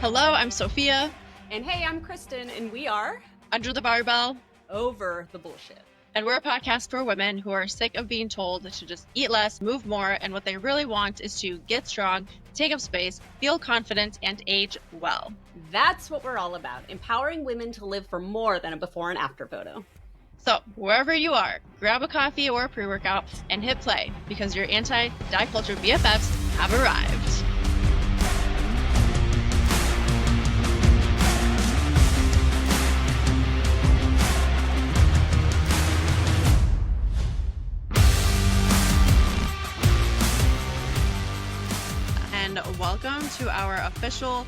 Hello, I'm Sophia. And hey, I'm Kristin, and we are Under the Barbell. Over the Bullshit. And we're a podcast for women who are sick of being told to just eat less, move more, and what they really want is to get strong, take up space, feel confident, and age well. That's what we're all about, empowering women to live for more than a before and after photo. So, wherever you are, grab a coffee or a pre-workout and hit play, because your anti-diet culture BFFs have arrived. And welcome to our official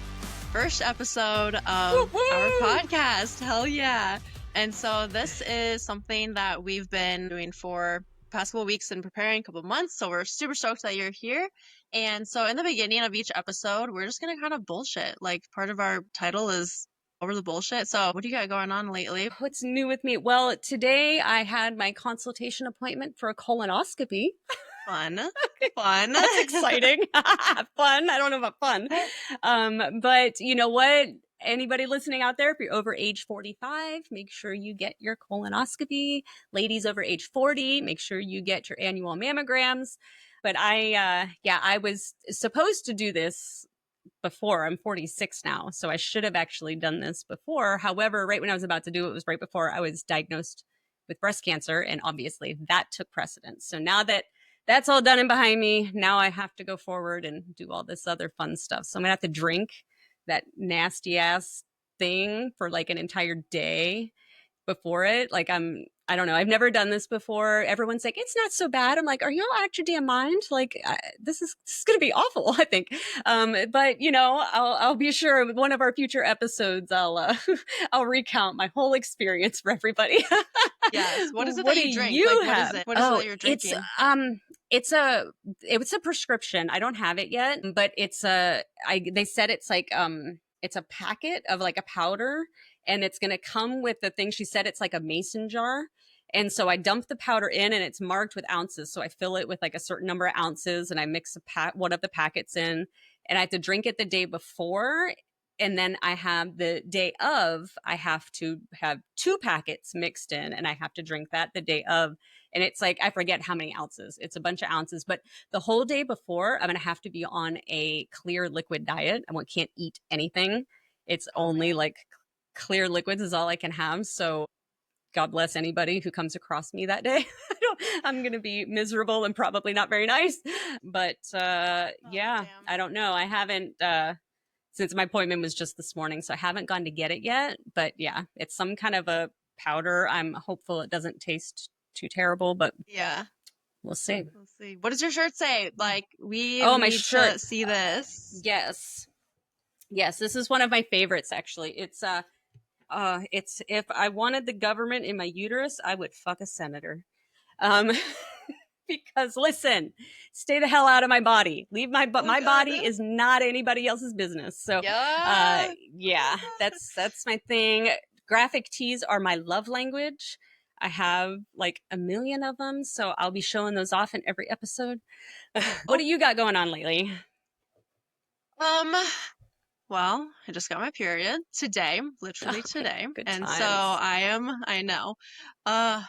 first episode of our podcast. Hell yeah. And so this is something that we've been doing for the past couple weeks and preparing a couple months. So we're super stoked that you're here. And so in the beginning of each episode, we're just going to kind of bullshit. Like part of our title is Over the Bullshit. So what do you got going on lately? What's new with me? Well, today I had my consultation appointment for a colonoscopy. Fun. Fun. That's exciting. Fun. I don't know about fun. But you know what? Anybody listening out there, if you're over age 45, make sure you get your colonoscopy. Ladies over age 40, make sure you get your annual mammograms. But I was supposed to do this before. I'm 46 now, so I should have actually done this before. However, right when I was about to do it was right before I was diagnosed with breast cancer, and obviously that took precedence. So now that that's all done and behind me, now I have to go forward and do all this other fun stuff. So I'm gonna have to drink that nasty ass thing for like an entire day before it. Like I don't know. I've never done this before. Everyone's like, it's not so bad. I'm like, are you all out your damn mind? Like, this is going to be awful, I think. But you know, I'll be sure one of our future episodes, I'll recount my whole experience for everybody. Yes. What is it What that do you drink? you Like, have? what is it? What is it that you're drinking? It's a prescription. I don't have it yet, but they said it's like, it's a packet of like a powder, and it's going to come with the thing. She said it's like a mason jar. And so I dump the powder in, and it's marked with ounces. So I fill it with like a certain number of ounces, and I mix one of the packets in, and I have to drink it the day before. And then I have the day of, I have to have 2 packets mixed in, and I have to drink that the day of. And it's like, I forget how many ounces. It's a bunch of ounces. But the whole day before, I'm going to have to be on a clear liquid diet. I can't eat anything. It's only like clear liquids is all I can have. So God bless anybody who comes across me that day. I'm going to be miserable and probably not very nice. But yeah, damn. I don't know. I haven't, since my appointment was just this morning, so I haven't gone to get it yet. But yeah, it's some kind of a powder. I'm hopeful it doesn't taste too terrible, but yeah, we'll see. We'll see. What does your shirt say? Like, we my need shirt. to see this. Yes, this is one of my favorites. Actually, it's if I wanted the government in my uterus, I would fuck a senator. Because listen, stay the hell out of my body. Leave my body is not anybody else's business. So yeah, that's my thing. Graphic tees are my love language. I have like a million of them, so I'll be showing those off in every episode. What do you got going on lately? Well, I just got my period today, literally today. Good and times. So I know,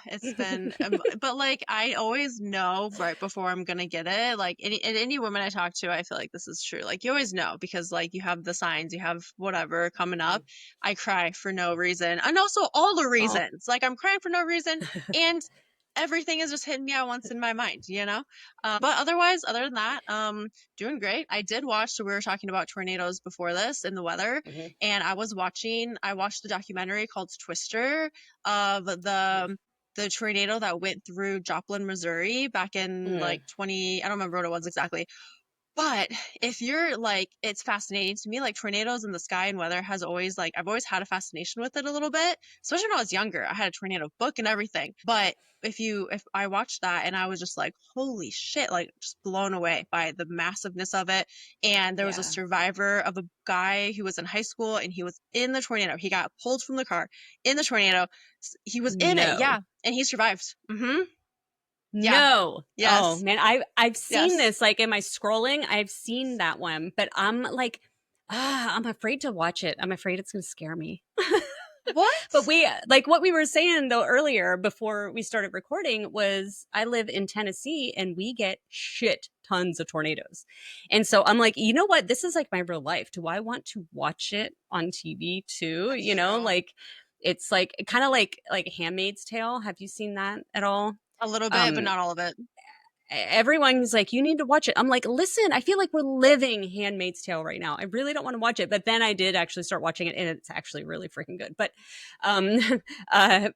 it's been, but like, I always know right before I'm going to get it. Like any woman I talk to, I feel like this is true. Like you always know because like you have the signs, you have whatever coming up. I cry for no reason. And also all the reasons, like I'm crying for no reason. And everything is just hitting me at once in my mind, you know? But otherwise, other than that, doing great. I did watch, so we were talking about tornadoes before this and the weather. Mm-hmm. And I watched the documentary called Twister of the tornado that went through Joplin, Missouri back in like I don't remember what it was exactly. But if you're like, it's fascinating to me, like tornadoes in the sky and weather has always like, I've always had a fascination with it a little bit, especially when I was younger. I had a tornado book and everything. But if I watched that and I was just like, holy shit, like just blown away by the massiveness of it. And there was a survivor of a guy who was in high school and he was in the tornado. He got pulled from the car in the tornado. He was in it. Yeah. And he survived. Mm-hmm. Yeah. No. Yes. Oh man, I've seen this like in my scrolling. I've seen that one, but I'm like, I'm afraid to watch it. I'm afraid it's going to scare me. But What? like what we were saying though earlier before we started recording was I live in Tennessee and we get shit tons of tornadoes. And so I'm like, you know what? This is like my real life. Do I want to watch it on TV too? That's true. Like it's like kind of like Handmaid's Tale. Have you seen that at all? A little bit, but Um not all of it. Everyone's like, you need to watch it. I'm like, listen, I feel like we're living Handmaid's Tale right now. I really don't want to watch it. But then I did actually start watching it and it's actually really freaking good. Um,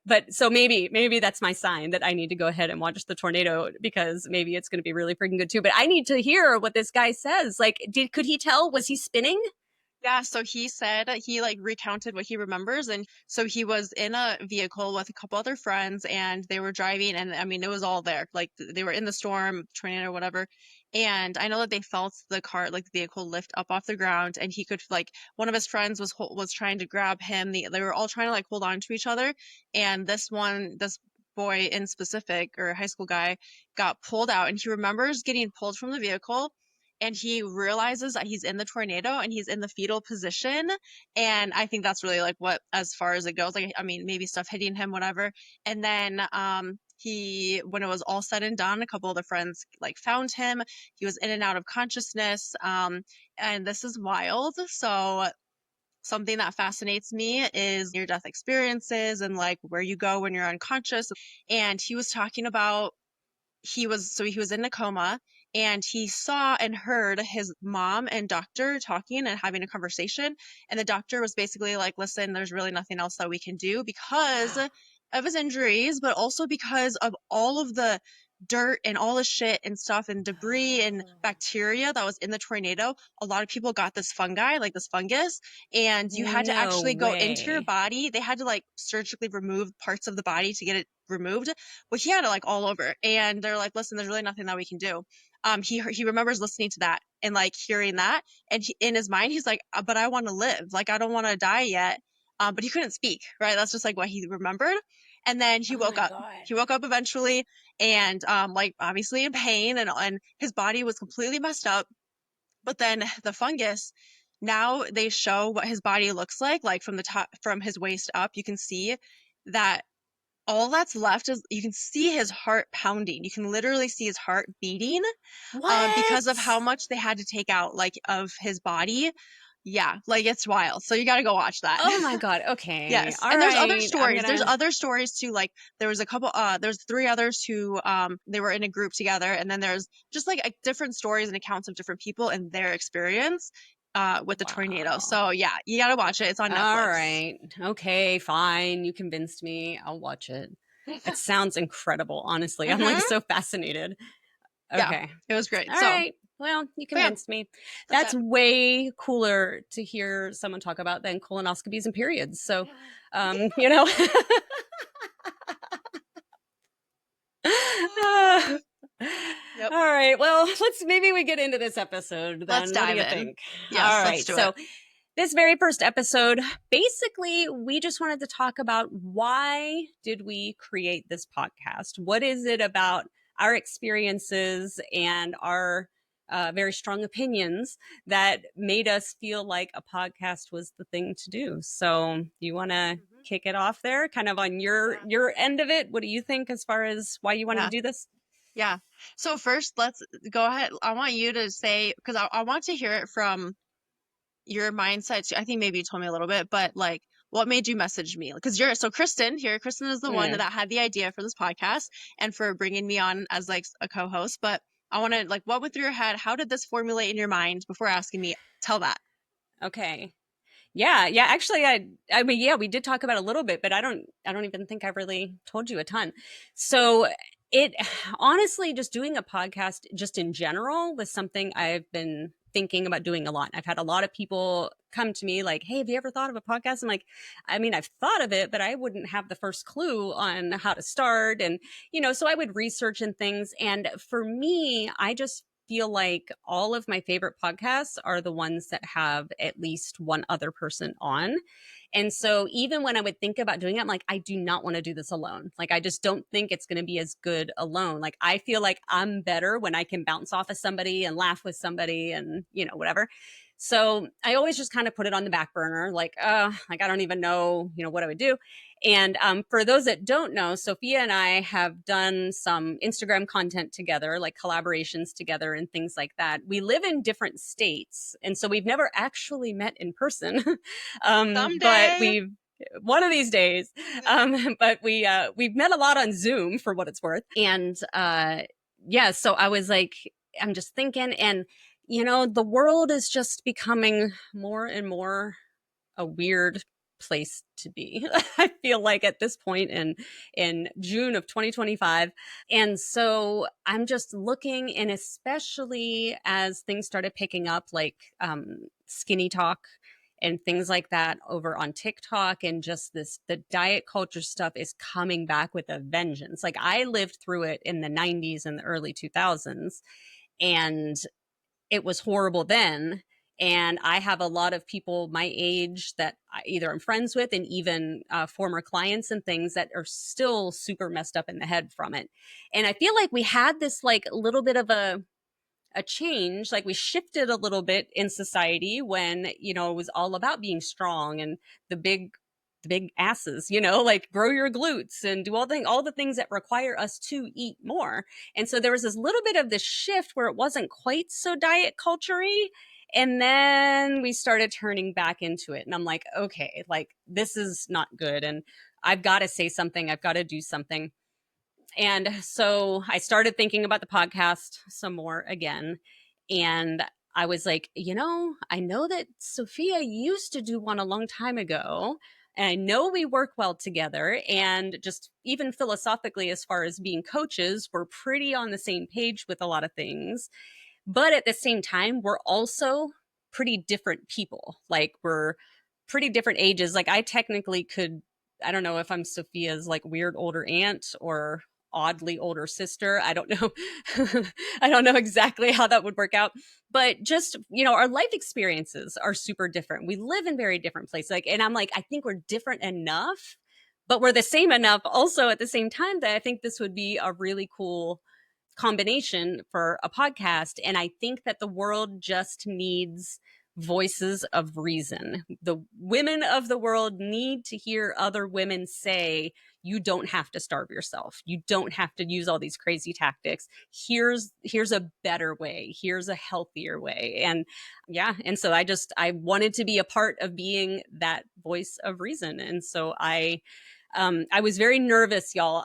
but so maybe that's my sign that I need to go ahead and watch the tornado because maybe it's going to be really freaking good too. But I need to hear what this guy says. Like, could he tell? Was he spinning? Yeah, so he said he like recounted what he remembers. And so he was in a vehicle with a couple other friends and they were driving. And I mean, it was all there. Like they were in the storm, tornado, whatever. And I know that they felt the car, like the vehicle lift up off the ground. And he could like, one of his friends was trying to grab him. They were all trying to like hold on to each other. And this boy in specific, or a high school guy, got pulled out. And he remembers getting pulled from the vehicle and he realizes that he's in the tornado and he's in the fetal position. And I think that's really like what, as far as it goes, like, I mean, maybe stuff hitting him, whatever. And then, when it was all said and done, a couple of the friends like found him. He was in and out of consciousness. And this is wild. So something that fascinates me is near death experiences and like where you go when you're unconscious. And he was talking about he was in a coma and he saw and heard his mom and doctor talking and having a conversation. And the doctor was basically like, listen, there's really nothing else that we can do because of his injuries, but also because of all of the dirt and all the shit and stuff and debris and bacteria that was in the tornado. A lot of people got this fungi, like this fungus, and you had to No actually go into your way. body. They had to like surgically remove parts of the body to get it removed, but he had it like all over. And they're like, listen, there's really nothing that we can do. He remembers listening to that and like hearing that, and in his mind, he's like, but I want to live. Like I don't want to die yet. But he couldn't speak, right? That's just like what he remembered. And then he Oh woke my up. God. He woke up eventually, and like obviously in pain, and his body was completely messed up. But then the fungus, now they show what his body looks like from the top, from his waist up. You can see that all that's left is you can see his heart pounding. You can literally see his heart beating because of how What? much they had to take out like of his body. Yeah, like it's wild. So you got to go watch that. Oh my God. Okay. Yes. All And there's other right. I'm stories. There's gonna. other stories too. Like there was a couple there's three others who they were in a group together, and then there's just like different stories and accounts of different people and their experience with the tornado. Wow. So yeah, you got to watch it. It's on All Netflix. right. Okay, fine. You convinced me. I'll watch it. It sounds incredible, honestly. I'm like Mhm. so fascinated. Yeah. Okay. It was great. All So, right. Well, you but yeah, convinced me. that's That's it. way cooler to hear someone talk about than colonoscopies and you know. Yep. All right. Well, maybe we get into this episode Let's then. What do dive you in. think? All Yes, let's right. do it. So, this very first episode, basically, we just wanted to talk about why did we create this podcast? What is it about our experiences and our very strong opinions that made us feel like a podcast was the thing to do? So, you want to Mhm. kick it off there, kind of on Yeah. your end of it? What do you think as far as why you wanted to Yeah. do this? Yeah. So first, let's go ahead. I want you to say, because I want to hear it from your mindset. I think maybe you told me a little bit, but like, what made you message me? Because so Kristin here. Kristin is the one Yeah. that had the idea for this podcast and for bringing me on as like a co-host. But I want to like, what went through your head? How did this formulate in your mind before asking me? Tell that. Okay. Yeah, yeah. Actually, I mean, yeah, we did talk about it a little bit, but I don't even think I really told you a ton. So it honestly, just doing a podcast, just in general, was something I've been thinking about doing a lot. I've had a lot of people come to me like, "Hey, have you ever thought of a podcast?" I'm like, I mean, I've thought of it, but I wouldn't have the first clue on how to start, and so I would research and things. And for me, I just feel like all of my favorite podcasts are the ones that have at least one other person on. And so even when I would think about doing it, I'm like, I do not want to do this alone. Like, I just don't think it's going to be as good alone. Like, I feel like I'm better when I can bounce off of somebody and laugh with somebody and, whatever. So I always just kind of put it on the back burner, like I don't even know, what I would do. And for those that don't know, Sophia and I have done some Instagram content together, like collaborations together and things like that. We live in different states, and so we've never actually met in person, but Someday. we've one of these days. But we've met a lot on Zoom for what it's worth, and yeah. So I was like, I'm just thinking, and the world is just becoming more and more a weird place to be. I feel like at this point in June of 2025. And so I'm just looking, and especially as things started picking up, like skinny talk and things like that over on TikTok, and just the diet culture stuff is coming back with a vengeance. Like, I lived through it in the 90s and the early 2000s, and it was horrible then. And I have a lot of people my age that either I'm friends with, and even former clients and things, that are still super messed up in the head from it. And I feel like we had this like little bit of a change, like we shifted a little bit in society when, it was all about being strong, and the big asses, like grow your glutes and do all the things that require us to eat more. And so there was this little bit of this shift where it wasn't quite so diet culture-y. And then we started turning back into it. And I'm like, okay, like this is not good. And I've got to say something. I've got to do something. And so I started thinking about the podcast some more again. And I was like, I know that Sophia used to do one a long time ago. And I know we work well together. And just even philosophically, as far as being coaches, we're pretty on the same page with a lot of things. But at the same time, we're also pretty different people. Like, we're pretty different ages. Like, I technically could, I don't know if I'm Sophia's like weird older aunt or oddly older sister. I don't know. I don't know exactly how that would work out. But just, our life experiences are super different. We live in very different places. Like, and I'm like, I think we're different enough, but we're the same enough also at the same time, that I think this would be a really cool combination for a podcast. And I think that the world just needs voices of reason. The women of the world need to hear other women say, you don't have to starve yourself. You don't have to use all these crazy tactics. Here's a better way. Here's a healthier way. And yeah, and so I wanted to be a part of being that voice of reason. And so I was very nervous, y'all.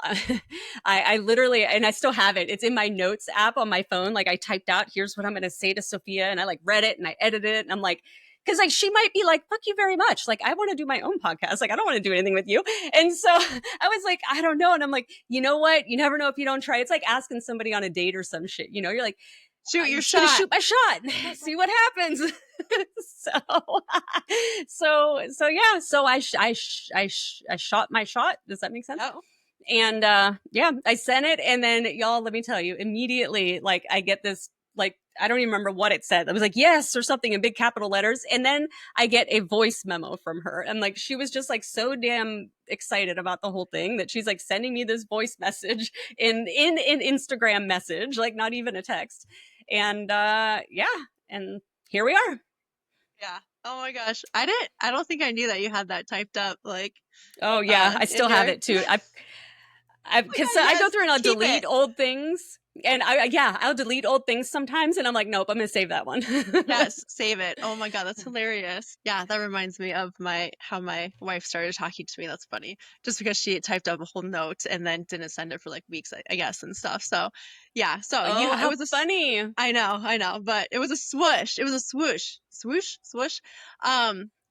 I literally, and I still have it. It's in my notes app on my phone. Like, I typed out, here's what I'm going to say to Sophia. And I like read it and I edited it. And I'm like, because like she might be like, fuck you very much. Like, I want to do my own podcast. Like, I don't want to do anything with you. And so I was like, I don't know. And I'm like, you know what? You never know if you don't try. It's like asking somebody on a date or some shit. You're like, Shoot I'm your just gonna shot. shoot my shot, see what happens. so, so yeah. So I shot my shot. Does that make sense? Oh. And yeah, I sent it, and then y'all, let me tell you, immediately, like I get this, like I don't even remember what it said. I was like, yes, or something in big capital letters, and then I get a voice memo from her, and like she was just like so damn excited about the whole thing that she's like sending me this voice message in Instagram message, like not even a text. And yeah, and here we are. Yeah. Oh my gosh. I don't think I knew that you had that typed up like Oh yeah, I in still have your it too. Oh my Because god, I go yes. through and I'll Keep delete it. old things. And I'll delete old things sometimes. And I'm like, nope, I'm going to save that one. Yes, save it. Oh my god, that's hilarious. Yeah, that reminds me of how my wife started talking to me. That's funny. Just because she typed up a whole note and then didn't send it for like weeks, I guess, and stuff. So, yeah. So Oh, it how was funny. I know, but it was a swoosh. It was a swoosh, swoosh, swoosh.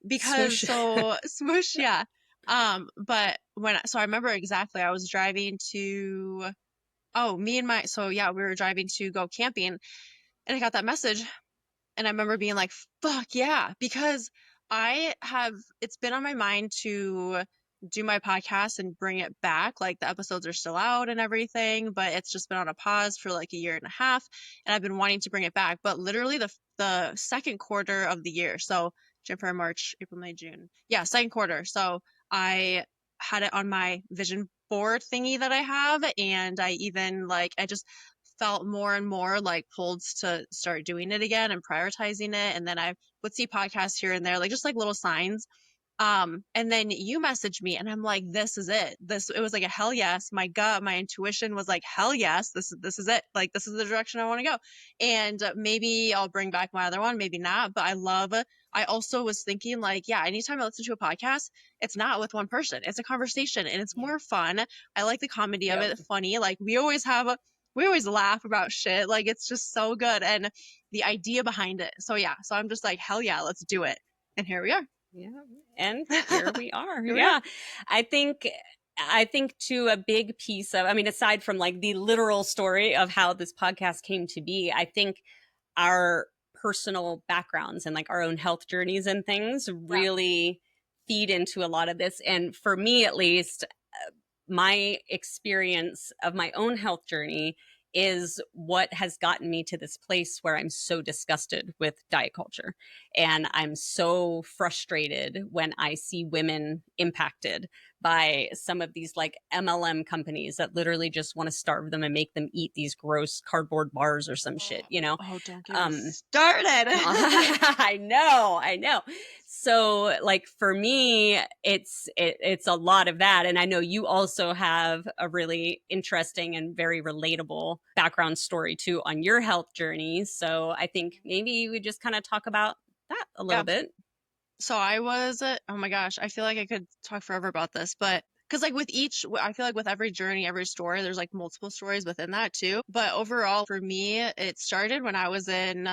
Because Swoosh. so swoosh, yeah. But so I remember exactly. I was driving to me and my so yeah, we were driving to go camping, and I got that message, and I remember being like, fuck yeah, because it's been on my mind to do my podcast and bring it back. Like, the episodes are still out and everything, but it's just been on a pause for like a year and a half. And I've been wanting to bring it back, but literally the second quarter of the year. So January, March, April, May, June. Yeah, second quarter. So I had it on my vision board thingy that I have. And I even like, I just felt more and more like pulled to start doing it again and prioritizing it. And then I would see podcasts here and there, like just like little signs. And then you messaged me and I'm like, this is it. It was like a hell yes. My gut, my intuition was like, hell yes, this is it. Like, this is the direction I want to go. And maybe I'll bring back my other one, maybe not, but I also was thinking like, yeah, anytime I listen to a podcast, it's not with one person, it's a conversation and it's Yeah. more fun. I like the comedy of Yep. it, funny. Like we always laugh about shit. Like it's just so good. And the idea behind it. So yeah, so I'm just like, hell yeah, let's do it. And here we are. Yeah. And here we are. Here we are. Yeah. I think to a big piece of, I mean, aside from like the literal story of how this podcast came to be, I think our personal backgrounds and like our own health journeys and things Yeah. really feed into a lot of this. And for me, at least, my experience of my own health journey is what has gotten me to this place where I'm so disgusted with diet culture. And I'm so frustrated when I see women impacted by some of these like MLM companies that literally just want to starve them and make them eat these gross cardboard bars or some shit, you know? Oh, don't get me started. I know. So like for me, it's a lot of that. And I know you also have a really interesting and very relatable background story too on your health journey. So I think maybe we just kind of talk about that a little Yeah. bit. So I was, oh my gosh, I feel like I could talk forever about this, but because like I feel like with every journey, every story, there's like multiple stories within that too. But overall, for me, it started when I was in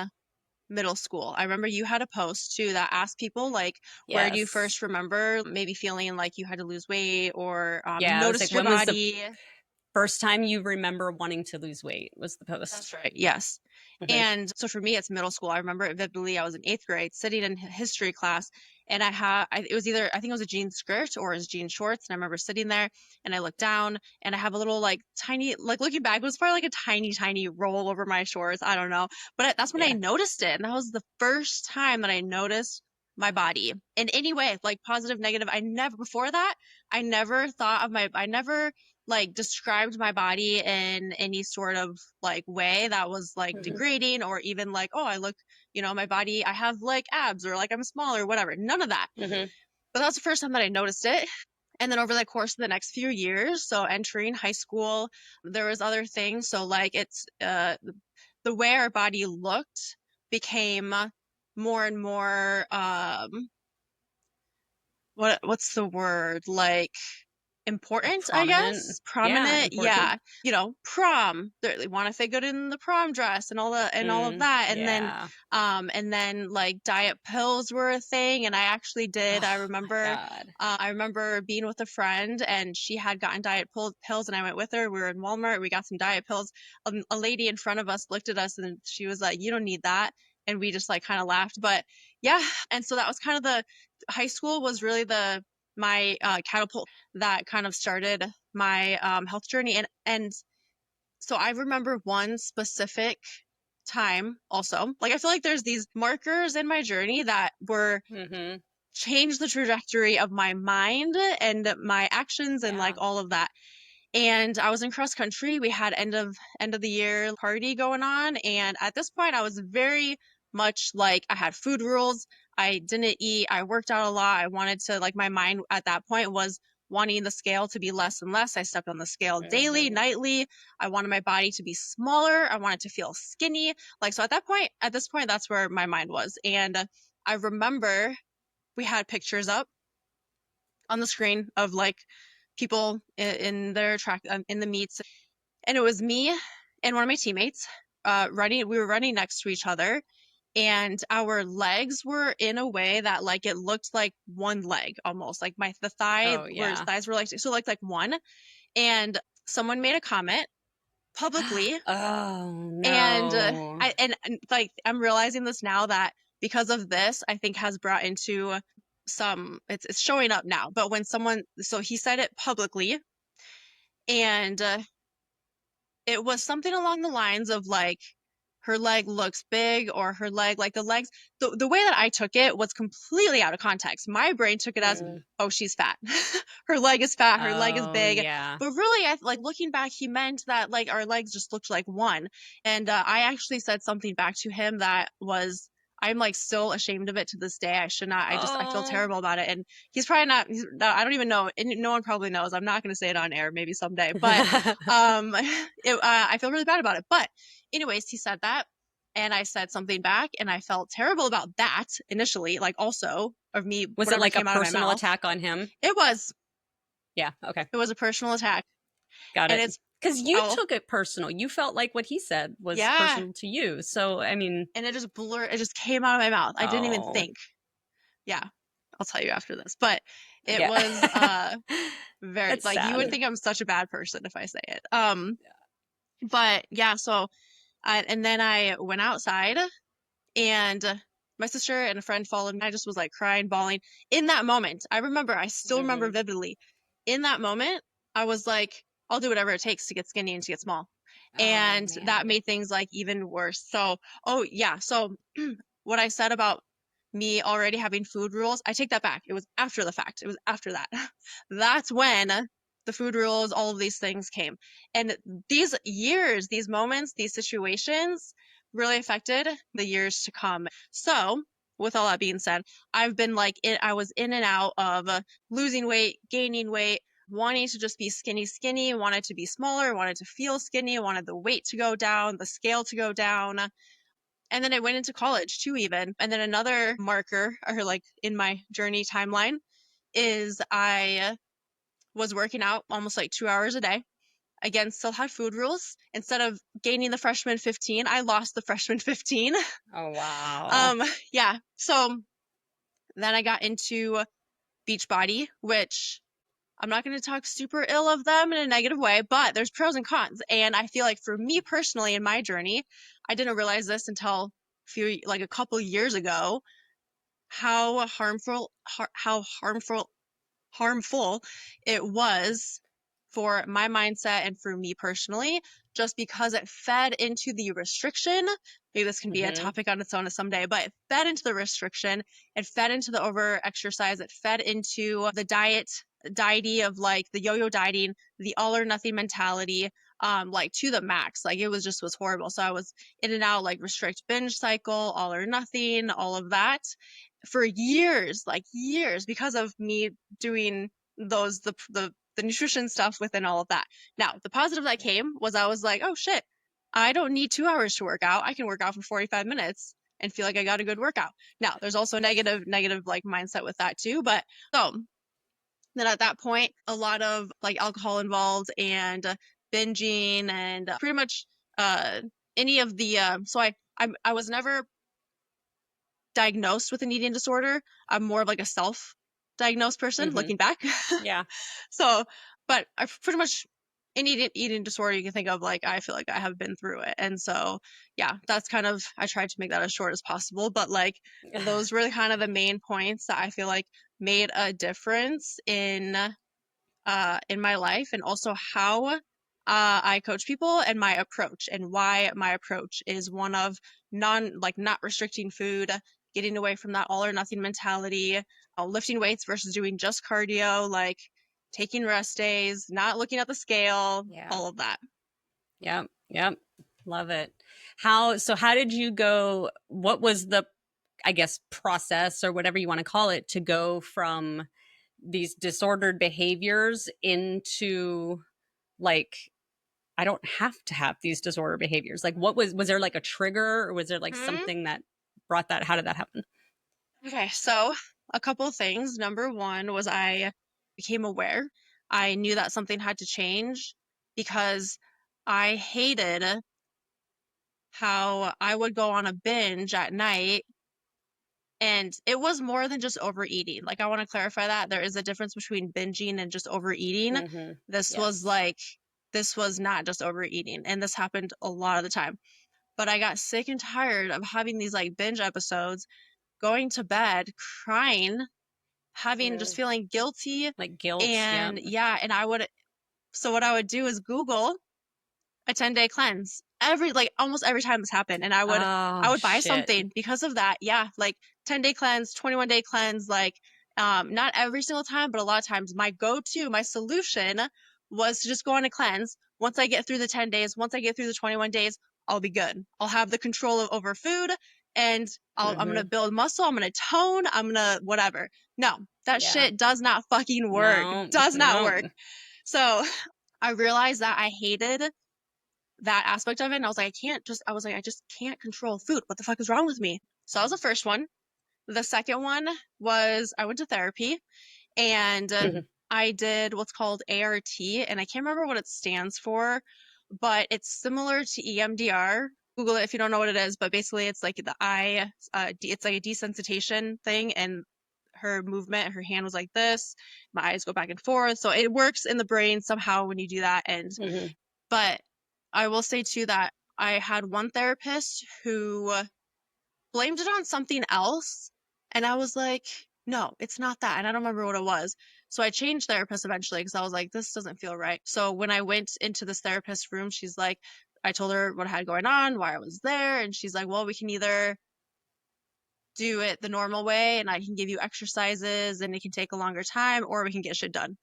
middle school. I remember you had a post too that asked people like, where do you Yes. first remember maybe feeling like you had to lose weight or you Yeah. It was like, noticed your when was the body? first time you remember wanting to lose weight was the That's post. right. Yes. Hmm. And so for me, it's middle school. I remember it vividly. I was in 8th grade sitting in history class and it was either, I think it was a jean skirt or it was jean shorts. And I remember sitting there and I looked down and I have a little like tiny, like looking back, it was probably like a tiny, tiny roll over my shorts. I don't know. But that's when I Yeah. noticed it. And that was the first time that I noticed my body in any way, like positive, negative. Before that, I never like described my body in any sort of like way that was like Hmm. degrading or even like, oh, I look, my body, I have like abs or like I'm small or whatever. None of that. Hmm. But that was the first time that I noticed it. And then over the course of the next few years, so entering high school, there was other things. So like the way our body looked became more and more what's the word? Like Like important, I prominent. guess. Yeah. Prominent, Important. yeah. Prom. They want to fit good in the prom dress and all of that. Yeah. And then like diet pills were a thing. And I actually did. Oh my God. I remember being with a friend and she had gotten pills and I went with her. We were in Walmart. We got some diet pills. A lady in front of us looked at us and she was like, "You don't need that." And we just like kind of laughed. But yeah. And so that was kind of high school was really my catapult that kind of started my health journey. And so I remember one specific time also. Like I feel like there's these markers in my journey that were Hmm. changed the trajectory of my mind and my actions and like Yeah. all of that. And I was in cross country. We had end of the year party going on. And at this point, I was very much like I had food rules. I didn't eat. I worked out a lot. I wanted to like my mind at that point was wanting the scale to be less and less. I stepped on the scale daily, Hmm. nightly. I wanted my body to be smaller. I wanted to feel skinny. Like so at this point, that's where my mind was. And I remember we had pictures up on the screen of like people in their track in the meets, and it was me and one of my teammates running. We were running next to each other, and our legs were in a way that like it looked like one leg almost. Like Oh yeah. thighs were like so like one. And someone made a comment publicly, Oh and no. like I'm realizing this now that because of this, I think has brought into it's showing up now. But when so he said it publicly, and it was something along the lines of like her leg looks big, or her leg, like the legs, the way that I took it was completely out of context. My brain took it as, Mm. oh, she's fat. Her leg is fat, her leg is Oh, big. yeah. But really, like looking back, he meant that like our legs just looked like one. And I actually said something back to him that was, I'm like still ashamed of it to this day. I should not, I feel Oh. terrible about it. And he's probably not, I don't even know. And no one probably knows. I'm not going to say it on air, maybe someday, but I feel really bad about it. But anyways, he said that, and I said something back, and I felt terrible about that initially, like also of me, Was it whatever like a came out of my personal mouth. attack on him? It was, Yeah. Okay. it was a personal attack, Got and it. it's, Because you oh, took it personal. You felt like what he said was yeah. personal to you. So, I mean, And it just came out of my mouth. I didn't even oh, think. Yeah. I'll tell you after this, but it yeah. was, very, That's like, you sad. would think I'm such a bad person if I say it. But yeah, so and then I went outside, and my sister and a friend followed me. I just was like crying, bawling. In that moment, I still remember Hmm. vividly. In that moment, I was like, I'll do whatever it takes to get skinny and to get small. Oh, And that man. made things like even worse. So, oh yeah. So what I said about me already having food rules, I take that back. It was after the fact. It was after that. That's when the food rules, all of these things came. And these years, these moments, these situations really affected the years to come. So, with all that being said, I've been like, I was in and out of losing weight, gaining weight, wanting to just be skinny, skinny, wanted to be smaller, wanted to feel skinny, wanted the weight to go down, the scale to go down. And then I went into college too, even. And then another marker, or like in my journey timeline, is I was working out almost like 2 hours a day. Again, still had food rules. Instead of gaining the freshman 15, I lost the freshman 15. Oh, wow. um, yeah. So then I got into Beachbody, which I'm not going to talk super ill of them in a negative way, but there's pros and cons. And I feel like for me personally in my journey, I didn't realize this until like a couple years ago, how harmful it was for my mindset and for me personally, just because it fed into the restriction. Maybe this can be a Hmm. topic on its own someday, but it fed into the restriction. It fed into the over exercise. It fed into the diety of like the yo-yo dieting, the all or nothing mentality, like to the max. Like it was horrible. So I was in and out, like restrict binge cycle, all or nothing, all of that for years, like years, because of me doing those the nutrition stuff within all of that. Now, the positive that came was I was like, oh shit, I don't need 2 hours to work out. I can work out for 45 minutes and feel like I got a good workout. Now, there's also negative like mindset with that too. But so then at that point, a lot of like alcohol involved, and binging, and pretty much uh any of the so I was never diagnosed with an eating disorder. I'm more of like a self-diagnosed person Hmm. looking back. Yeah. So, but I pretty much any eating disorder you can think of, like I feel like I have been through it. And so, yeah, that's kind of, I tried to make that as short as possible, but like those were kind of the main points that I feel like made a difference in my life, and also how I coach people, and my approach, and why my approach is one of not restricting food, getting away from that all or nothing mentality, lifting weights versus doing just cardio, like taking rest days, not looking at the scale, Yeah. all of that. Yep. Yep. Love it. How did you go? What was the, I guess, process or whatever you want to call it to go from these disordered behaviors into like, I don't have to have these disordered behaviors? Like, was there like a trigger, or was there like Hmm. something that brought that? How did that happen? Okay, so a couple of things. Number one was I became aware. I knew that something had to change because I hated how I would go on a binge at night, and it was more than just overeating. Like, I want to clarify that there is a difference between binging and just overeating. Hmm. This was Yes. like, this was not just overeating, and this happened a lot of the time. But I got sick and tired of having these like binge episodes, going to bed, crying, having just Mm. feeling guilty. Like guilt. Yep. And yeah, so what I would do is Google a 10-day cleanse almost every time this happened. And I Oh, would buy shit. something because of that. Yeah. Like 10-day cleanse, 21-day cleanse, like, not every single time, but a lot of times my my solution was to just go on a cleanse. Once I get through the 10 days, once I get through the 21 days, I'll be good. I'll have the control over food, and I'm going to Mm-hmm. build muscle. I'm going to tone. I'm going to whatever. No, that Yeah. shit does not fucking work. No, Does not no. work. So I realized that I hated that aspect of it. And I was like, I just can't control food. What the fuck is wrong with me? So that was the first one. The second one was I went to therapy, and I did what's called ART, and I can't remember what it stands for, but it's similar to EMDR. Google it if you don't know what it is, but basically it's like it's like a desensitization thing, and her hand was like this, my eyes go back and forth. So it works in the brain somehow when you do that. Mm-hmm. But I will say too that I had one therapist who blamed it on something else. And I was like, no, it's not that. And I don't remember what it was. So I changed therapists eventually because I was like, this doesn't feel right. So when I went into this therapist room, she's like, I told her what I had going on, why I was there. And she's like, well, we can either do it the normal way and I can give you exercises and it can take a longer time, or we can get shit done.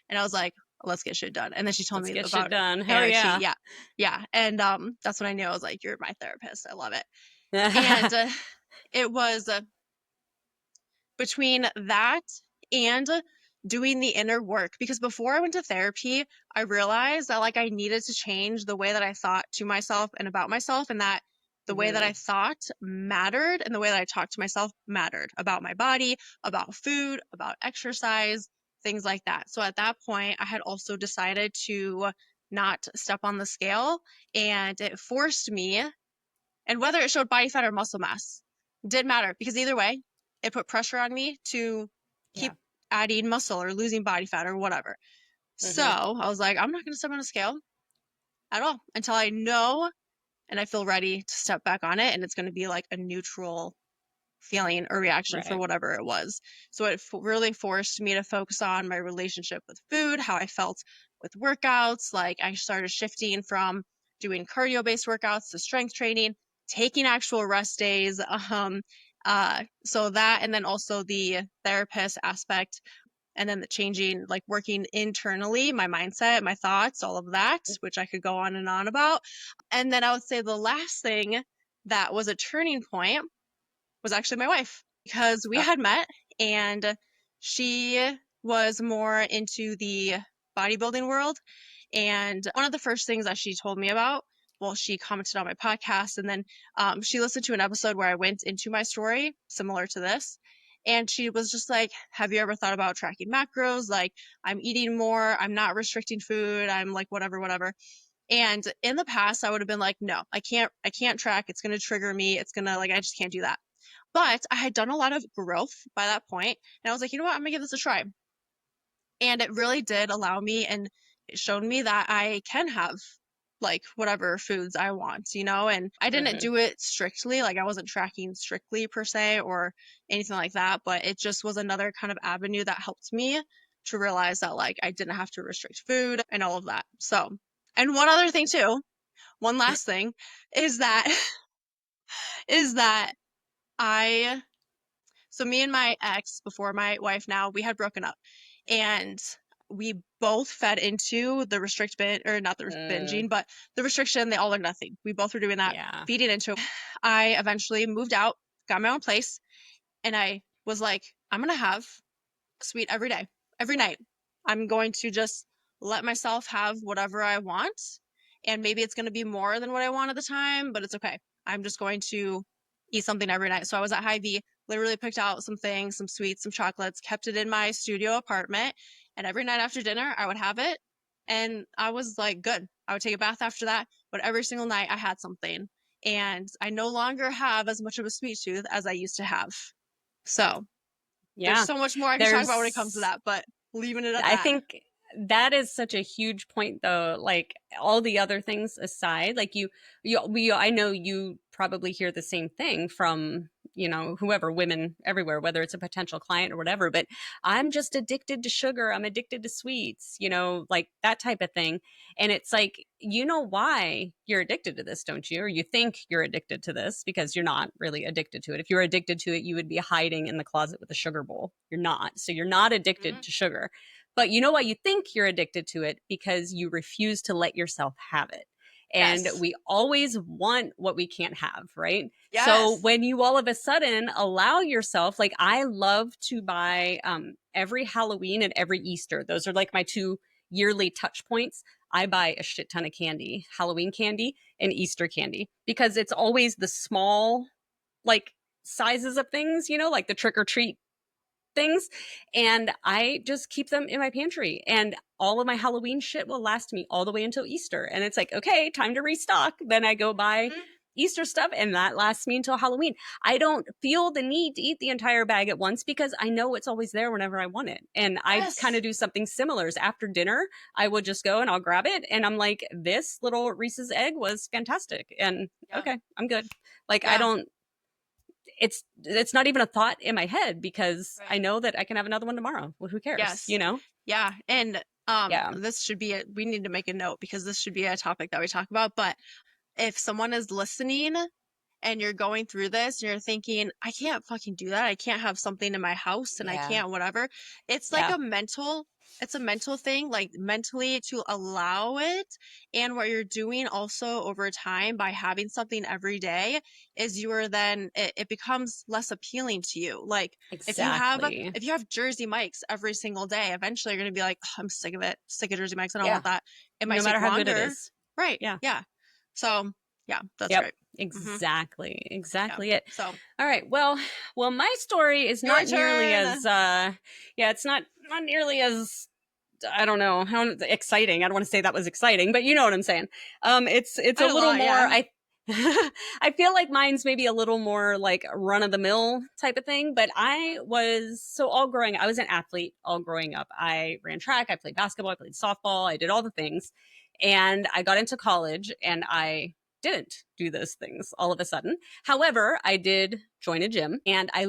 And I was like, let's get shit done. And then she told Let's me get shit about done. Hell ART. yeah. Yeah. Yeah. And that's when I knew. I was like, you're my therapist. I love it. And it was between that and doing the inner work, because before I went to therapy, I realized that like I needed to change the way that I thought to myself and about myself, and that the way that I Mm-hmm. thought mattered and the way that I talked to myself mattered about my body, about food, about exercise, things like that. So at that point, I had also decided to not step on the scale, and it forced me, and whether it showed body fat or muscle mass didn't matter, because either way, it put pressure on me to Yeah. keep adding muscle or losing body fat or whatever. So Mm-hmm. I was like, I'm not going to step on a scale at all until I know and I feel ready to step back on it. And it's going to be like a neutral feeling or reaction for Right. whatever it was. So it really forced me to focus on my relationship with food, how I felt with workouts. Like I started shifting from doing cardio based workouts to strength training, taking actual rest days. So that, and then also the therapist aspect, and then the changing, like working internally, my mindset, my thoughts, all of that, which I could go on and on about. And then I would say the last thing that was a turning point was actually my wife, because we Oh, had met and she was more into the bodybuilding world. And one of the first things that she told me about, well, she commented on my podcast, and then she listened to an episode where I went into my story similar to this. And she was just like, have you ever thought about tracking macros? Like, I'm eating more, I'm not restricting food, I'm like, whatever, whatever. And in the past, I would have been like, no, I can't track. It's going to trigger me. It's going to, like, I just can't do that. But I had done a lot of growth by that point, and I was like, you know what? I'm gonna give this a try. And it really did allow me, and it showed me that I can have like whatever foods I want, and I didn't mm-hmm. do it strictly, like I wasn't tracking strictly per se or anything like that, but it just was another kind of avenue that helped me to realize that like I didn't have to restrict food and all of that. So, and one other thing too, one last thing is that is that I So me and my ex, before my wife now, we had broken up, and we both fed into the restrict binge, or not the Mm, binging, but the restriction, the all or nothing. We both were doing that, yeah. feeding into it. I eventually moved out, got my own place, and I was like, I'm gonna have sweet every day, every night. I'm going to just let myself have whatever I want. And maybe it's going to be more than what I want at the time, but it's okay. I'm just going to eat something every night. So I was at Hy-Vee, literally picked out some things, some sweets, some chocolates, kept it in my studio apartment. And every night after dinner, I would have it. And I was like, good. I would take a bath after that. But every single night, I had something. And I no longer have as much of a sweet tooth as I used to have. So there's Yeah. so much more I could talk about when it comes to There's that, but leaving it at I that. think that is such a huge point though. Like all the other things aside, like I know you probably hear the same thing from you know, whoever, women everywhere, whether it's a potential client or whatever, but I'm just addicted to sugar. I'm addicted to sweets, you know, like that type of thing. And it's like, you know why you're addicted to this, don't you? Or you think you're addicted to this because you're not really addicted to it. If you're addicted to it, you would be hiding in the closet with a sugar bowl. You're not. So you're not addicted Mhm. to sugar. But you know why you think you're addicted to it? Because you refuse to let yourself have it. And Yes. we always want what we can't have, right? So Yes. when you all of a sudden allow yourself, like I love to buy every Halloween and every Easter. Those are like my two yearly touch points. I buy a shit ton of candy, Halloween candy and Easter candy, because it's always the small, like sizes of things, you know, like the trick or treat things. And I just keep them in my pantry. And all of my Halloween shit will last me all the way until Easter. And it's like, okay, time to restock. Then I go buy Mhm. Easter stuff and that lasts me until Halloween. I don't feel the need to eat the entire bag at once because I know it's always there whenever I want it. And I kind of Yes. do something similar. Is after dinner, I will just go and I'll grab it. And I'm like, this little Reese's egg was fantastic. And Yeah. okay, I'm good. Like, I Yeah. don't, it's not even a thought in my head because I Right. know that I can have another one tomorrow. Well, who cares, Yes. you know? Yeah. And Yeah. this should be we need to make a note because this should be a topic that we talk about. But if someone is listening and you're going through this and you're thinking, I can't fucking do that. I can't have something in my house and I Yeah. can't whatever. It's like Yeah. it's a mental thing, like mentally to allow it. And what you're doing also over time by having something every day is you are then, it becomes less appealing to you. Like Exactly. if you have Jersey Mike's every single day, eventually you're going to be like, "Ugh, I'm sick of it, sick of Jersey Mike's. I don't Yeah. want that." It might No take matter how good it longer. is. Right. Yeah. Yeah. So yeah, that's Yep. right. Hmm. Exactly. Yeah. Exactly it. So All right. Well, my story is your not nearly turn. as yeah, it's not nearly as I don't know how exciting. I don't want to say that was exciting, but you know what I'm saying. It's a Quite a little lot, more. yeah. I feel like mine's maybe a little more like run of the mill type of thing. But I was so all growing. I was an athlete all growing up. I ran track. I played basketball. I played softball. I did all the things, and I got into college, and I didn't do those things all of a sudden. However, I did join a gym, and I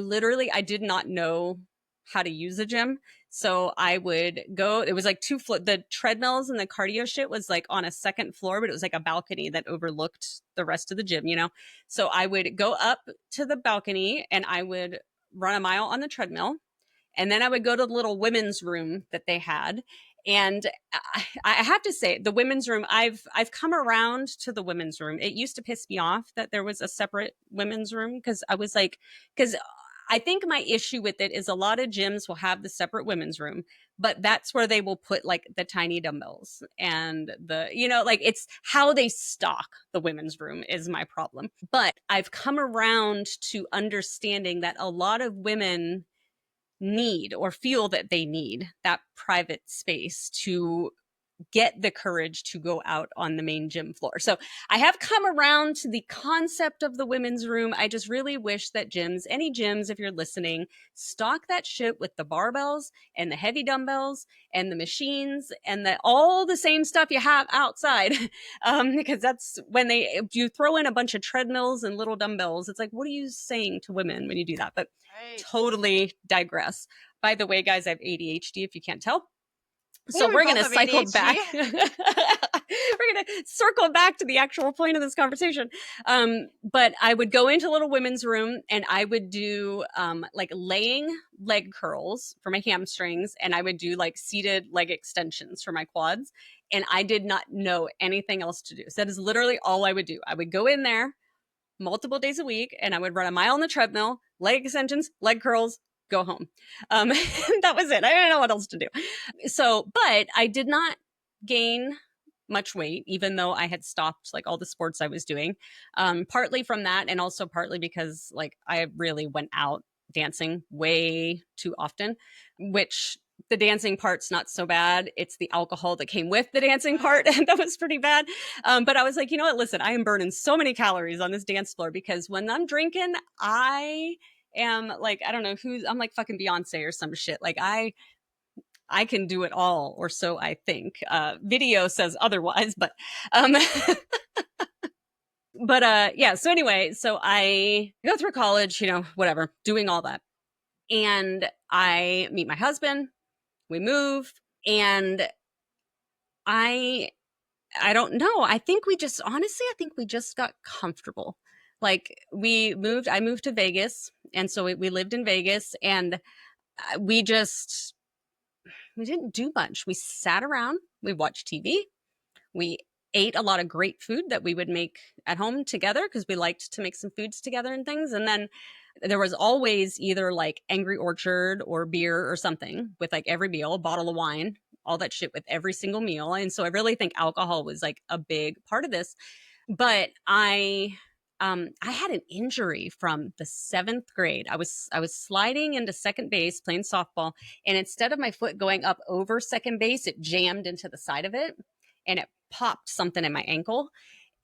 did not know how to use a gym. So I would go, it was like the treadmills and the cardio shit was like on a second floor, but it was like a balcony that overlooked the rest of the gym, you know? So I would go up to the balcony and I would run a mile on the treadmill. And then I would go to the little women's room that they had. And I have to say, the women's room, I've come around to the women's room. It used to piss me off that there was a separate women's room because I was like, because I think my issue with it is a lot of gyms will have the separate women's room, but that's where they will put like the tiny dumbbells and the, you know, like it's how they stock the women's room is my problem. But I've come around to understanding that a lot of women need or feel that they need that private space to get the courage to go out on the main gym floor. So I have come around to the concept of the women's room. I just really wish that any gyms, if you're listening, stock that shit with the barbells and the heavy dumbbells and the machines and all the same stuff you have outside. Because that's when you throw in a bunch of treadmills and little dumbbells. It's like, what are you saying to women when you do that? But Right. totally digress. By the way, guys, I have ADHD if you can't tell. Hey, So we we're going both to have cycle ADHD. back. We're going to circle back to the actual point of this conversation. But I would go into little women's room and I would do like laying leg curls for my hamstrings. And I would do like seated leg extensions for my quads. And I did not know anything else to do. So that is literally all I would do. I would go in there multiple days a week and I would run a mile on the treadmill, leg extensions, leg curls, go home. That was it. I didn't know what else to do. So, but I did not gain much weight, even though I had stopped like all the sports I was doing. Partly from that, and also partly because like I really went out dancing way too often, which the dancing part's not so bad. It's the alcohol that came with the dancing part that was pretty bad. But I was like, you know what? Listen, I am burning so many calories on this dance floor because when I'm drinking, I am like, I don't know I'm like fucking Beyonce or some shit. Like I can do it all, or so I think. Video says otherwise, but um, But yeah, so anyway, so I go through college, whatever, doing all that. And I meet my husband, we move, and I I don't know. I think we just got comfortable. Like I moved to Vegas. And so we lived in Vegas, and we just, we didn't do much. We sat around, we watched TV, we ate a lot of great food that we would make at home together because we liked to make some foods together and things. And then there was always either like Angry Orchard or beer or something with like every meal, a bottle of wine, all that shit with every single meal. And so I really think alcohol was like a big part of this. But I had an injury from the 7th grade. I was sliding into second base playing softball, and instead of my foot going up over second base, it jammed into the side of it, and it popped something in my ankle.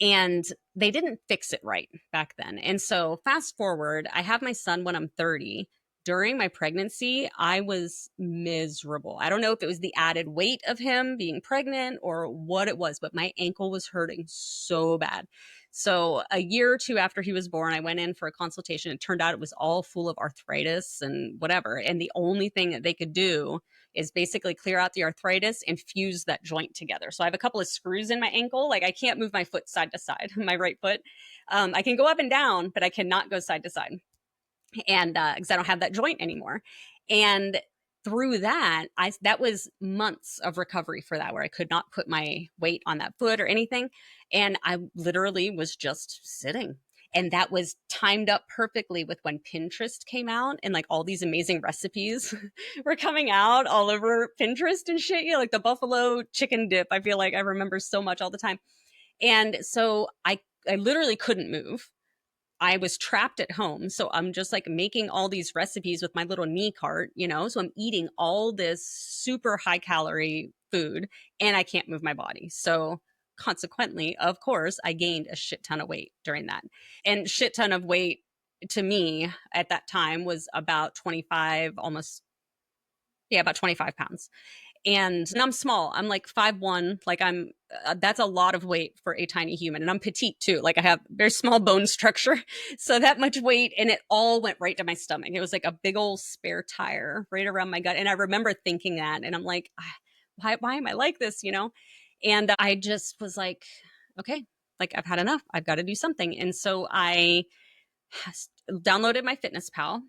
And they didn't fix it right back then. And so fast forward, I have my son when I'm 30. During my pregnancy, I was miserable. I don't know if it was the added weight of him being pregnant or what it was, but my ankle was hurting so bad. So a year or two after he was born, I went in for a consultation. It turned out it was all full of arthritis and whatever. And the only thing that they could do is basically clear out the arthritis and fuse that joint together. So I have a couple of screws in my ankle. Like I can't move my foot side to side, my right foot. I can go up and down, but I cannot go side to side. And because I don't have that joint anymore. And through that, that was months of recovery for that, where I could not put my weight on that foot or anything. And I literally was just sitting. And that was timed up perfectly with when Pinterest came out and like all these amazing recipes were coming out all over Pinterest and shit. Like the buffalo chicken dip. I feel like I remember so much all the time. And so I literally couldn't move. I was trapped at home. So I'm just like making all these recipes with my little knee cart, So I'm eating all this super high calorie food and I can't move my body. So consequently, of course, I gained a shit ton of weight during that. And shit ton of weight to me at that time was about 25, almost, yeah, about 25 pounds. And I'm small. I'm like 5'1". Like that's a lot of weight for a tiny human. And I'm petite too. Like I have very small bone structure. So that much weight, and it all went right to my stomach. It was like a big old spare tire right around my gut. And I remember thinking that, and I'm like, why am I like this? And I just was like, okay, like I've had enough. I've got to do something. And so I downloaded my Fitness Pal,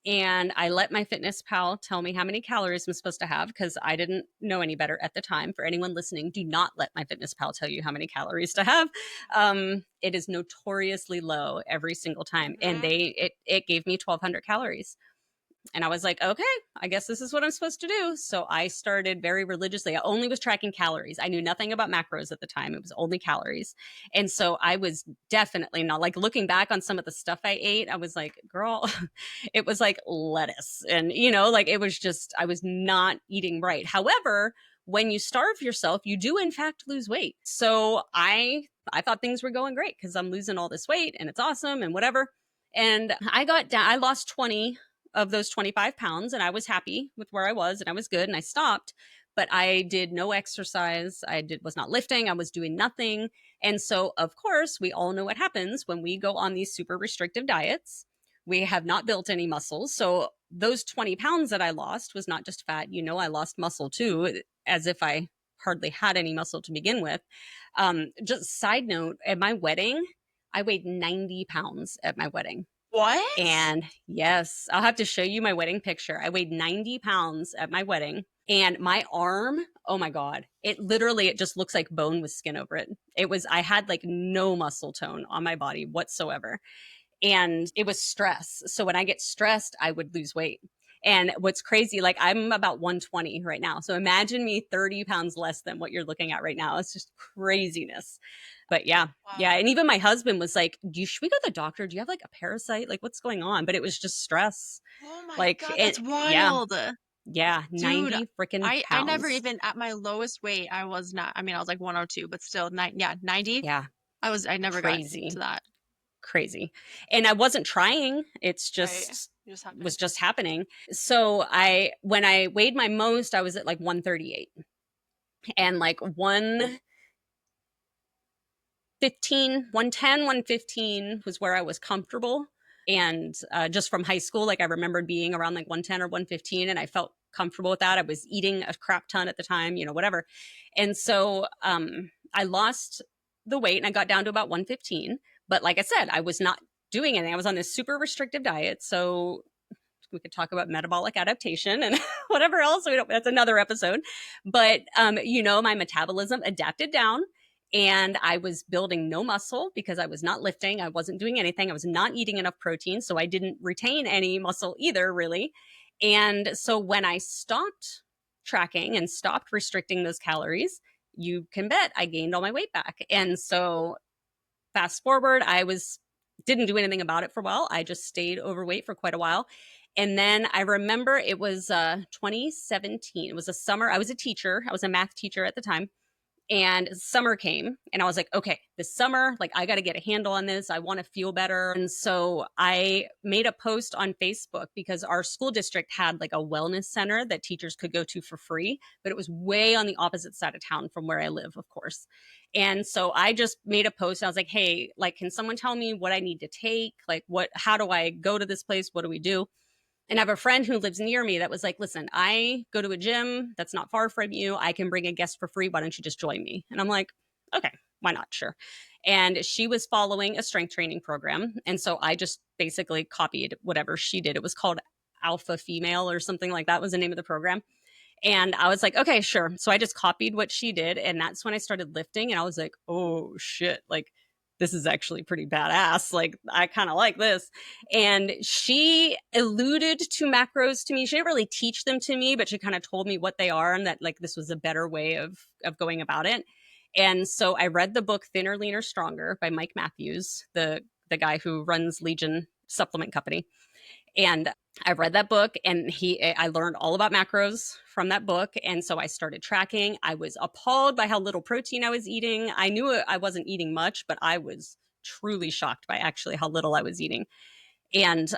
and I let my Fitness Pal tell me how many calories I'm supposed to have because I didn't know any better at the time. For anyone listening, do not let my Fitness Pal tell you how many calories to have. It is notoriously low every single time, and Mhm. it gave me 1,200 calories. And I was like, okay, I guess this is what I'm supposed to do. So I started very religiously. I only was tracking calories. I knew nothing about macros at the time. It was only calories. And so I was definitely not, like, looking back on some of the stuff I ate, I was like, girl, it was like lettuce. And, like it was just, I was not eating right. However, when you starve yourself, you do in fact lose weight. So I thought things were going great because I'm losing all this weight and it's awesome and whatever. And I got down, I lost 20 of those 25 pounds, and I was happy with where I was, and I was good, and I stopped. But I did no exercise. Was not lifting. I was doing nothing. And so, of course, we all know what happens when we go on these super restrictive diets. We have not built any muscles. So those 20 pounds that I lost was not just fat. I lost muscle too, as if I hardly had any muscle to begin with. Just side note, at my wedding, I weighed 90 pounds at my wedding. What? And yes, I'll have to show you my wedding picture. I weighed 90 pounds at my wedding, and my arm, oh my God, it just looks like bone with skin over it. I had like no muscle tone on my body whatsoever. And it was stress. So when I get stressed, I would lose weight. And what's crazy, like I'm about 120 right now. So imagine me 30 pounds less than what you're looking at right now. It's just craziness. But yeah, yeah. Wow. And even my husband was like, should we go to the doctor? Do you have like a parasite? Like what's going on? But it was just stress. Oh my Like, God, that's it, yeah, wild. yeah, Dude, 90 freaking I never pounds. even, at my lowest weight, I was not, I mean, I was like 102, but still, 90. Yeah, I never got to crazy, that. crazy. And I wasn't trying. It's Right. just It just was happened. just happening. So when I weighed my most, I was at like 138. And like 115, 110, 115 was where I was comfortable. And just from high school, like I remembered being around like 110 or 115, and I felt comfortable with that. I was eating a crap ton at the time, whatever. And so I lost the weight and I got down to about 115. But like I said, I was not doing anything. I was on this super restrictive diet. So we could talk about metabolic adaptation and whatever else. That's another episode. But, my metabolism adapted down and I was building no muscle because I was not lifting. I wasn't doing anything. I was not eating enough protein. So I didn't retain any muscle either, really. And so when I stopped tracking and stopped restricting those calories, you can bet I gained all my weight back. And so fast forward, didn't do anything about it for a while. I just stayed overweight for quite a while. And then I remember it was 2017. It was a summer. I was a teacher. I was a math teacher at the time. And summer came and I was like, okay, this summer, like I got to get a handle on this. I want to feel better. And so I made a post on Facebook because our school district had like a wellness center that teachers could go to for free, but it was way on the opposite side of town from where I live, of course. And so I just made a post. I was like, hey, like, can someone tell me what I need to take? Like, how do I go to this place? What do we do? And I have a friend who lives near me that was like, listen, I go to a gym that's not far from you. I can bring a guest for free. Why don't you just join me? And I'm like, okay, why not? Sure. And she was following a strength training program. And so I just basically copied whatever she did. It was called Alpha Female or something like that was the name of the program. And I was like, okay, sure. So I just copied what she did. And that's when I started lifting. And I was like, oh shit, like this is actually pretty badass. Like I kind of like this. And she alluded to macros to me. She didn't really teach them to me, but she kind of told me what they are and that like this was a better way of going about it. And so I read the book Thinner, Leaner, Stronger by Mike Matthews, the guy who runs Legion Supplement Company. And I read that book and I learned all about macros from that book. And so I started tracking. I was appalled by how little protein I was eating. I knew I wasn't eating much, but I was truly shocked by actually how little I was eating. And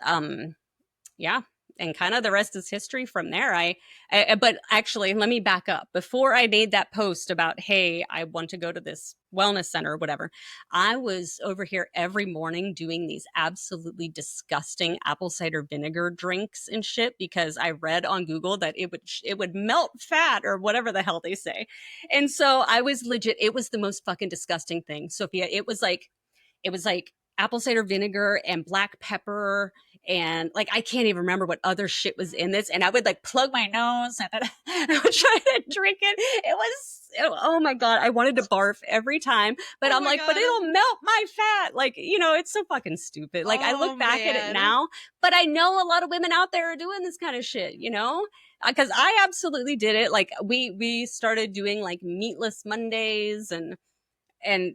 yeah, and kind of the rest is history from there. But actually, let me back up. Before I made that post about, hey, I want to go to this wellness center or whatever, I was over here every morning doing these absolutely disgusting apple cider vinegar drinks and shit because I read on Google that it would melt fat or whatever the hell they say. And so I was legit, it was the most fucking disgusting thing, Sophia. It was like apple cider vinegar and black pepper and like I can't even remember what other shit was in this. And I would like plug my nose and then I would try to drink it. Oh my God, I wanted to barf every time. But I'm like, but it'll melt my fat. Like, it's so fucking stupid. Like I look back at it now, but I know a lot of women out there are doing this kind of shit, because I absolutely did it. Like we started doing like meatless Mondays and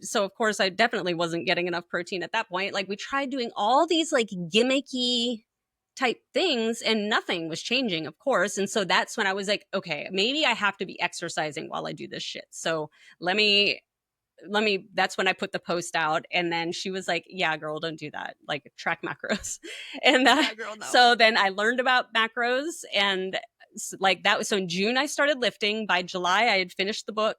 so of course I definitely wasn't getting enough protein at that point. Like we tried doing all these like gimmicky type things and nothing was changing, of course. And so that's when I was like, okay, maybe I have to be exercising while I do this shit. So let me, that's when I put the post out. And then she was like, yeah, girl, don't do that. Like track macros. And girl, no. So then I learned about macros and like that was, so in June I started lifting. By July I had finished the book.